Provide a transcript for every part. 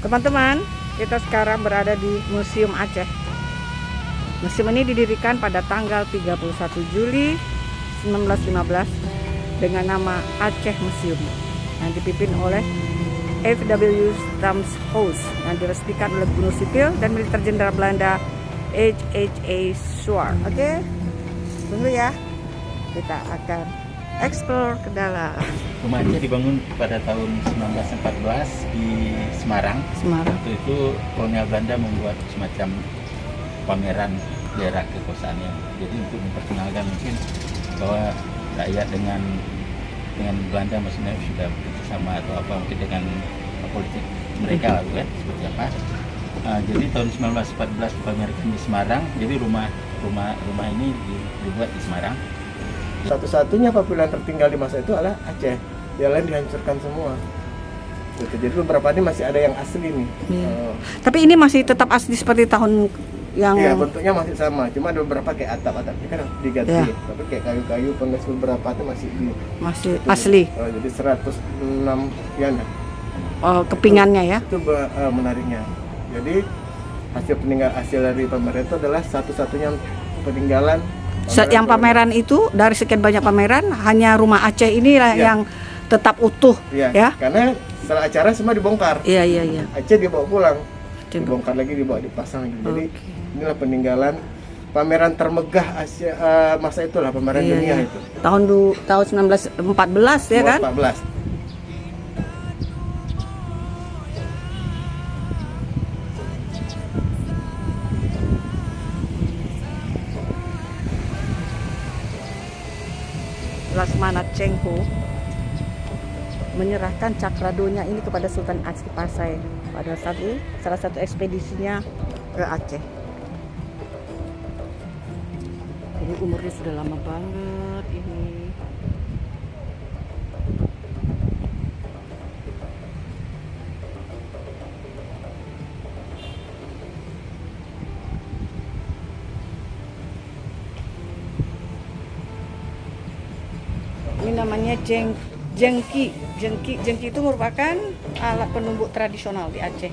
Teman-teman, kita sekarang berada di Museum Aceh. Museum ini didirikan pada tanggal 31 Juli 1915 dengan nama Aceh Museum yang dipimpin oleh F.W. Stamshuis yang diresmikan oleh Gubernur Sipil dan Militer Jenderal Belanda H.H.A. Schwarz. Oke, tunggu ya. Kita akan explore ke dalam. Rumah Aceh dibangun pada tahun 1914 di Semarang. Waktu itu kolonial Belanda membuat semacam pameran daerah kekuasaannya. Jadi untuk memperkenalkan mungkin bahwa rakyat dengan Belanda maksudnya sudah bersama atau apa mungkin dengan politik mereka lah kan seperti apa. Jadi tahun 1914 dipamerkan di Semarang. Jadi rumah ini dibuat di Semarang. Satu-satunya pavilon tertinggal di masa itu adalah Aceh. Yang lain dihancurkan semua. Gitu. Jadi beberapa ini masih ada yang asli nih. Tapi ini masih tetap asli seperti tahun yang... Iya, bentuknya masih sama. Cuma ada beberapa kayak atap-atapnya kan diganti. Ya. Tapi kayak kayu-kayu penggas beberapa itu masih gitu. Asli. Jadi 106 ya. Kepingannya ya. Itu menariknya. Jadi hasil dari pameran itu adalah satu-satunya peninggalan. Yang pameran itu dari sekian banyak pameran hanya rumah Aceh inilah yang tetap utuh ya. Karena setelah acara semua dibongkar. Iya. Aceh dibawa pulang. Dibongkar lagi, dipasang lagi. Jadi inilah peninggalan pameran termegah Asia masa itulah pameran dunia itu. Tahun 1914 ya kan? 14. Lasmana Chengho menyerahkan cakradonya ini kepada Sultan Aceh Pasai pada salah satu ekspedisinya ke Aceh. Ini umurnya sudah lama banget ini. Ini namanya jengki. Jengki itu merupakan alat penumbuk tradisional di Aceh.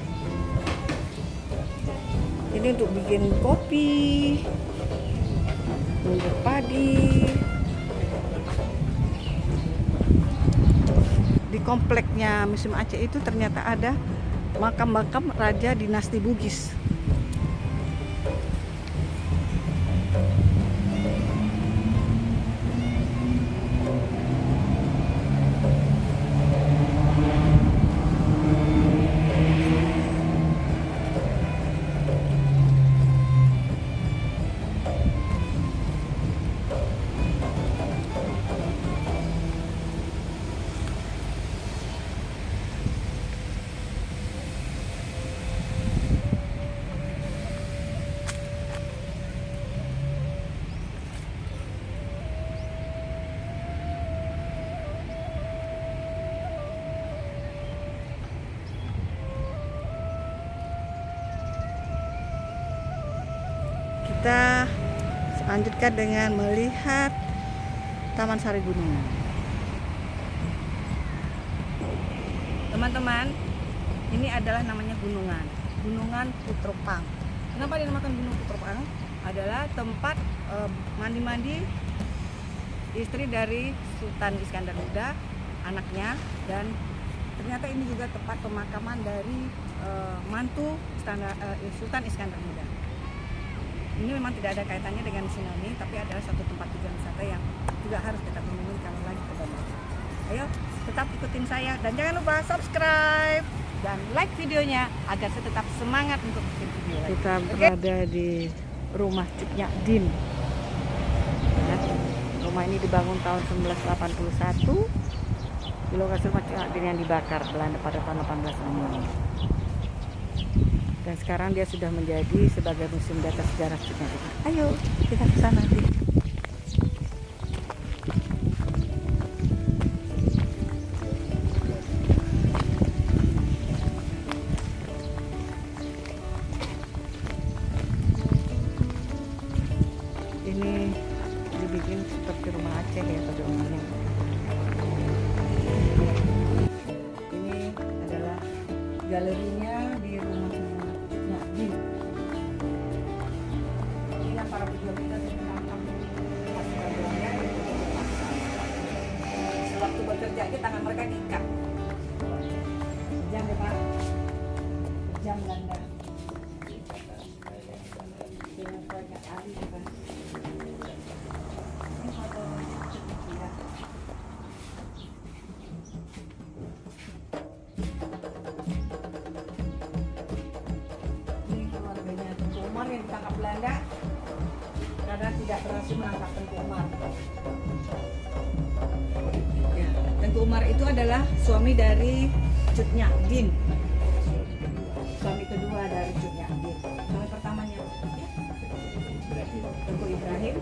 Ini untuk bikin kopi, numbuk padi. Di kompleknya Museum Aceh itu ternyata ada makam-makam raja dinasti Bugis. Kita lanjutkan dengan melihat Taman Sari Gunungan. Teman-teman, ini adalah namanya Gunungan Putropang. Kenapa dinamakan Gunung Putropang? Adalah tempat mandi-mandi istri dari Sultan Iskandar Muda, anaknya, dan ternyata ini juga tempat pemakaman dari mantu Sultan Iskandar Muda. Ini memang tidak ada kaitannya dengan tsunami, tapi adalah satu tempat tujuan wisata yang juga harus kita kunjungi kalau lagi ke Bali. Ayo, tetap ikutin saya dan jangan lupa subscribe dan like videonya agar saya tetap semangat untuk bikin video lagi. Kita berada di rumah Cuk Nyadin. Ya, rumah ini dibangun tahun 1981 di lokasi rumah Cuk Nyadin yang dibakar Belanda pada tahun 1866. Dan sekarang dia sudah menjadi sebagai museum data sejarah Cuk Nyadin. Ayo kita ke sana. Ini dibikin seperti rumah Aceh ya pada umumnya. Ini adalah galerinya lagi tangan mereka diikat. Kejam ya Pak. Kejam Belanda. Dengan banyak ahli ya Pak. Ini foto ya. Ini keluarganya Tengku Umar yang ditangkap Belanda karena tidak berhasil menangkap Tengku Umar. Ya, Tengku Umar itu adalah suami dari Cut Nyak Dien. Suami kedua dari Cut Nyak Dien. Suami pertamanya Tengku Ibrahim.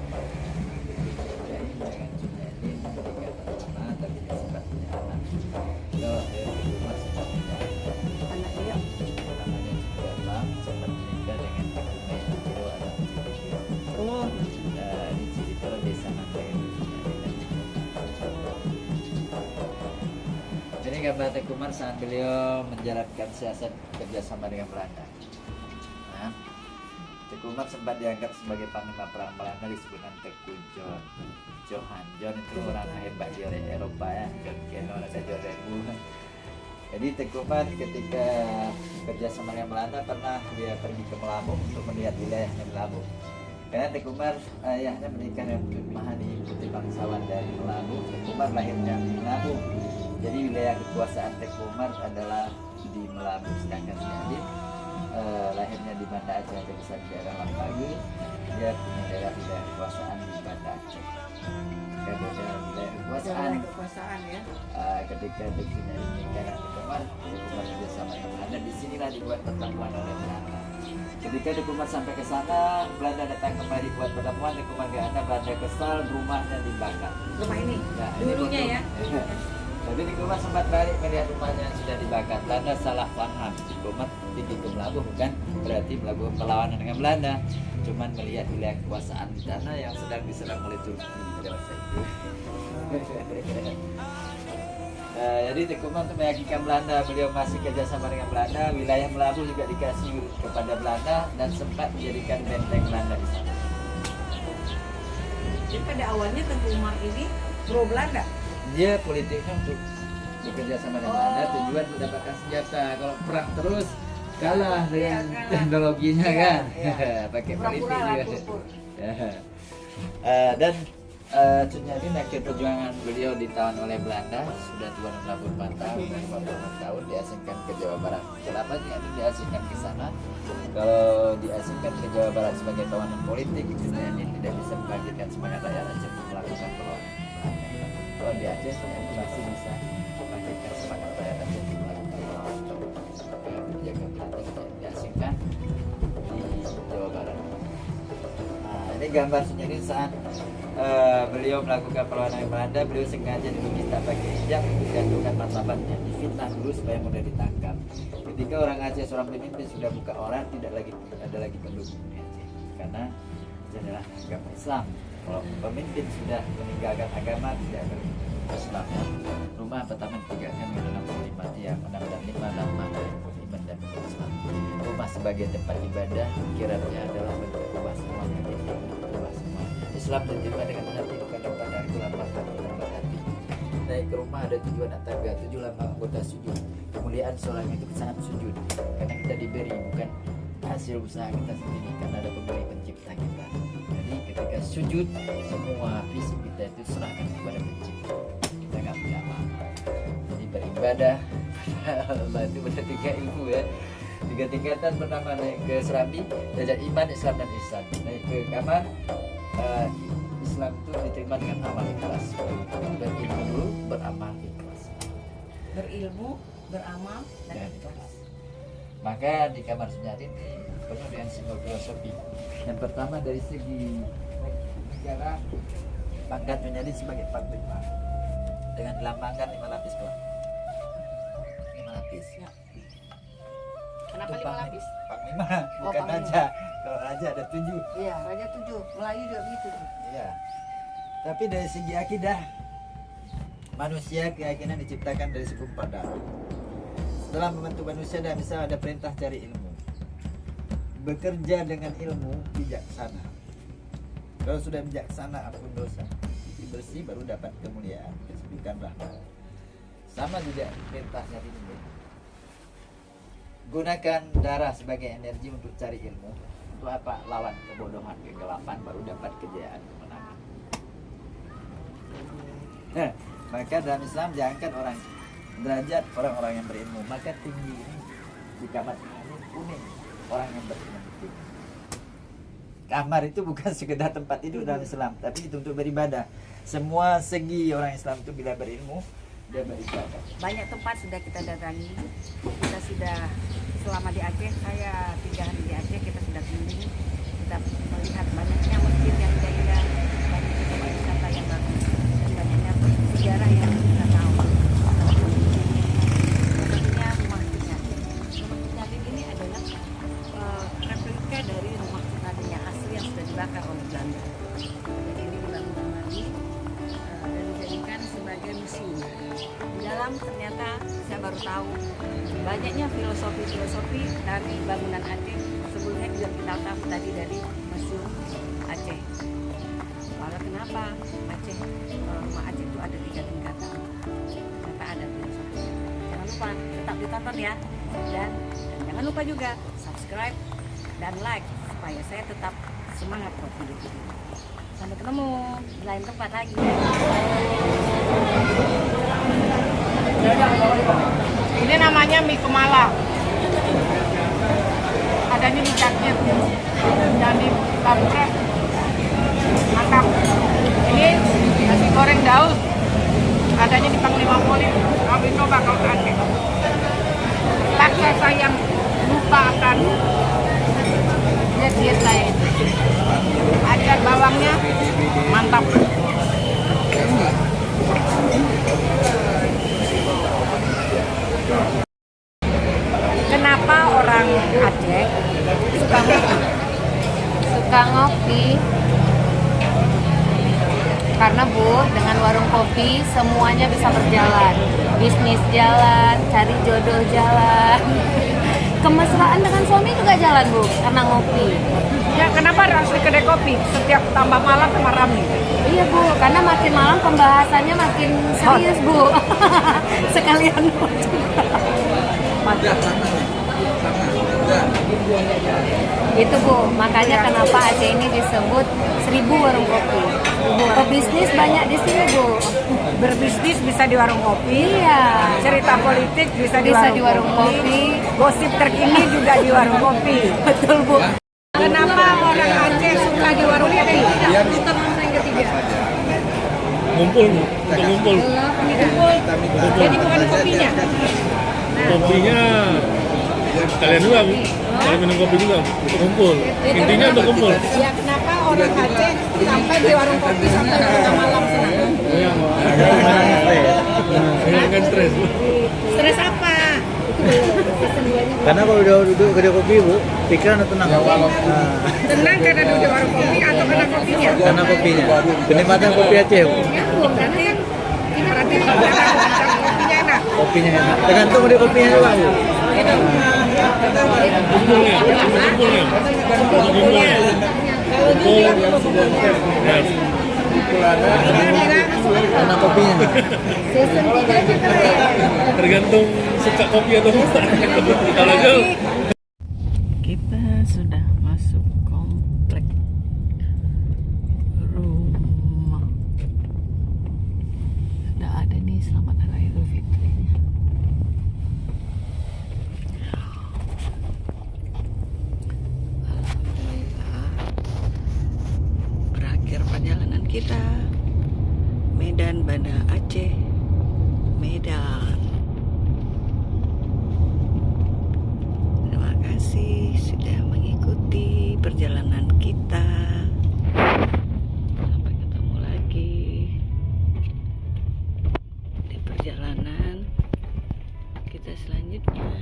Anak dia. Oh, Ini gambar Tengku Umar saat beliau menjalankan siasat kerjasama dengan Belanda. Nah, Tengku Umar sempat dianggap sebagai panglima perang Belanda disebutkan Tengku Johan. John itu orang hebat di Eropa ya, John Cannon ada John Rebu. Jadi Tengku Umar ketika kerjasama dengan Belanda pernah dia pergi ke Melabu untuk melihat wilayahnya Melabu. Karena Tengku Umar ayahnya menikah dengan Tun Mahani, putri bangsawan dari Melabu. Tengku Umar lahirnya di Melabu. Jadi wilayah kekuasaan Tengku Umar adalah di Melabu, sedangkan Jadi lahirnya di Banda Aceh, ada besar di daerah Lampagi. Dia punya daerah kekuasaan di Banda Aceh. Ketika wilayah kekuasaan ya. Ketika Tengku ini dengan Tengku Umar bersama dengan Belanda, disinilah dibuat pertemuan oleh Belanda. Ketika Tengku Umar sampai ke sana, Belanda datang kembali buat pertemuan. Tengku Umar gak ada, Belanda kesal, rumahnya dibakar. Rumah ini, Ya, dulunya ya. Jadi Tengku Umar sempat balik melihat rumahnya yang sudah dibakar. Belanda salah paham. Tengku Umar pergi ke Melabu bukan berarti melakukan perlawanan dengan Belanda, cuman melihat wilayah kekuasaan di sana yang sedang diserang oleh Turki pada masa itu. Jadi Tengku Umar untuk meyakinkan Belanda, beliau masih kerjasama dengan Belanda. Wilayah Melabu juga dikasih kepada Belanda dan sempat dijadikan benteng Belanda di sana. Jadi pada awalnya Tengku Umar ini pro Belanda. Dia politiknya untuk bekerja sama dengan Belanda, tujuan mendapatkan senjata. Kalau perang terus kalah dengan kalah. teknologinya Iya, kan, iya. pakai politik Pura-pura lah, juga. pur-pur. Dan Cut Nyak Dien akhir perjuangan beliau ditawan oleh Belanda, sudah tua 64 tahun, 56 tahun diasingkan ke Jawa Barat. Kenapa Cut Nyak Dien diasingkan ke sana? Kalau diasingkan ke Jawa Barat sebagai tawanan politik, Cut Nyak Dien tidak bisa membangkitkan semangat rakyat Aceh untuk melakukan perlawanan. Kalau di Aceh masih bisa membangkitkan semangat rakyat Aceh untuk melakukan perlawanan. Menjaga Belanda diasingkan di Jawa Barat. Nah, ini gambar Cut Nyak Dien saat beliau melakukan perlawanan Belanda. Beliau sengaja dilukis tak pakai hijab untuk jatuhkan martabatnya, difitnah dulu supaya mudah ditangkap. Ketika orang Aceh, seorang pemimpin sudah buka orang, tidak lagi ada lagi pendukung Aceh, karena itu adalah agama Islam. Kalau pemimpin sudah meninggalkan agama, tidak berislam. Rumah pertama ditegakkan dengan 65 tiang, 6 dan 5 nama dari iman dan Islam. Rumah sebagai tempat ibadah, kiranya adalah bentuk rumah semuanya, rumah semua. Islam diterima dengan hati, bukan tempat dari ulama dan hati. Naik ke rumah ada tujuan tangga, 7 lama anggota sujud. Kemuliaan seorang itu sangat sujud, karena kita diberi bukan hasil usaha kita sendiri, karena ada pemberi pencipta kita. Jadi ketika sujud, semua fisik kita itu serahkan kepada pencipta. Kita nggak punya apa-apa. Jadi beribadah Allah itu ada 3 ilmu ya, 3 tingkatan. Pertama naik ke Serambi, derajat iman, Islam dan ihsan. Naik ke kamar, Islam itu diterima dengan amal ikhlas. Berilmu dulu, beramal ikhlas. Berilmu, beramal dan ikhlas. Maka di kamar Cut Nyak Dien penuh dengan simbol filosofi. Yang pertama dari segi negara, pangkat Cut Nyak Dien sebagai panglima dengan dilambangkan 5 lapis Pak. 5 lapis. Ya. Kenapa Itu 5 lapis? Panglima, Oh, bukan panglima. raja. Kalau raja ada 7. Iya, Raja 7. Melayu juga begitu tuh. Iya. Tapi dari segi akidah, manusia keyakinan diciptakan dari suku 4 darah. Setelah membentuk manusia dan bisa ada perintah cari ilmu. Bekerja dengan ilmu bijaksana. Kalau sudah bijaksana ampun dosa. Bersih baru dapat kemuliaan, kesulitan rahmat. Sama juga perintahnya di sini. Gunakan darah sebagai energi untuk cari ilmu. Untuk apa? Lawan kebodohan, kegelapan, baru dapat kejayaan, kemenangan. Maka dalam Islam jangankan orang derajat orang-orang yang berilmu, maka tinggi ini di kamar ini unik orang yang berilmu. Kamar itu bukan sekedar tempat tidur dalam Islam, tapi itu untuk beribadah. Semua segi orang Islam itu bila berilmu, dia beribadah. Banyak tempat sudah kita datangi. Kita sudah selama di Aceh, saya 3 hari di Aceh, kita sudah keliling. Kita melihat banyaknya masjid yang indah, banyaknya tempat wisata yang bagus, dan banyaknya sejarah yang kita tahu. Contohnya rumah Cinatin. Rumah Cinatin ini adalah replika dari rumah Cinatin yang asli yang sudah dibakar oleh Belanda. Jadi ini dibangun kembali dan dijadikan sebagai museum. Di dalam ternyata saya baru tahu banyaknya filosofi dari bangunan Aceh. Sebelumnya juga kita tahu tadi dari Museum Aceh. Lalu kenapa Aceh, rumah Aceh itu ada 3 tingkatan? Ternyata ada filosofinya. Jangan lupa tetap ditonton ya, dan jangan lupa juga subscribe dan like supaya saya tetap semangat buat hidup ini. Sampai ketemu di lain tempat lagi. Ini namanya mie kemala. Adanya di cakit dan di kampret. Mantap. Ini nasi goreng daun. Adanya di Panglima Polim. Kami coba kalau Aceh. Raksasa yang lupa akan diet saya. Acar bawangnya mantap. Kenapa orang Aceh suka ngopi? Suka ngopi karena Bu, dengan warung kopi semuanya bisa berjalan. Bisnis jalan, cari jodoh jalan. Kemesraan dengan suami juga jalan Bu, karena ngopi. Ya, kenapa harus di kedai kopi? Setiap tambah malam sama rame. Iya Bu, karena makin malam pembahasannya makin serius Bu. Sekalian itu Bu, makanya kenapa Aceh ini disebut 1000 warung kopi. Pebisnis banyak di sini Bu. Berbisnis bisa di warung kopi. Iya. Cerita politik bisa di Bisa warung, di warung kopi. Gosip terkini juga di warung kopi. Betul Bu. Kenapa orang Aceh suka di warung kopi? Ngumpul, untuk ngumpul. Jadi bukan kopinya. Kopinya kalian juga, kalau minum kopi juga untuk ngumpul. Intinya untuk ngumpul. Ya, kenapa orang Aceh sampai di warung kopi sampai tengah malam senang? Hilangkan stres. Stres apa? Karena kalau udah duduk kedai kopi Bu, pikiran tenang. Tenang karena duduk di warung kopi atau karena kopinya? Karena kopinya, kenikmatan kopi Aceh Bu. Berarti kopinya enak. Kopinya enak. Tergantung dari kopinya juga Bu. Kumpulnya, kumpulnya. Kumpulnya. Kumpul. Ya. Karena kopinya. Tergantung suka kopi atau enggak. Kalau jauh. Kita sudah masuk komplek rumah. Sudah ada nih, selamat hari Idul Fitri. Alhamdulillah, berakhir perjalanan kita. Medan, Banda Aceh, Medan. Terima kasih sudah mengikuti perjalanan kita. Sampai ketemu lagi di perjalanan kita selanjutnya.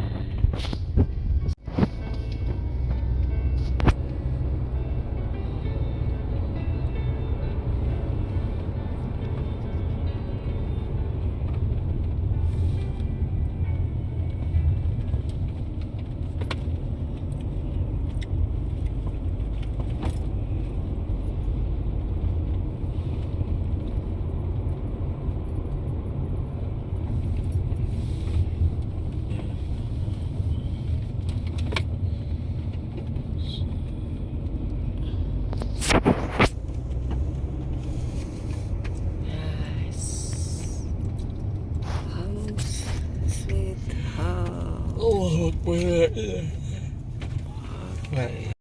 Allahu Akbar.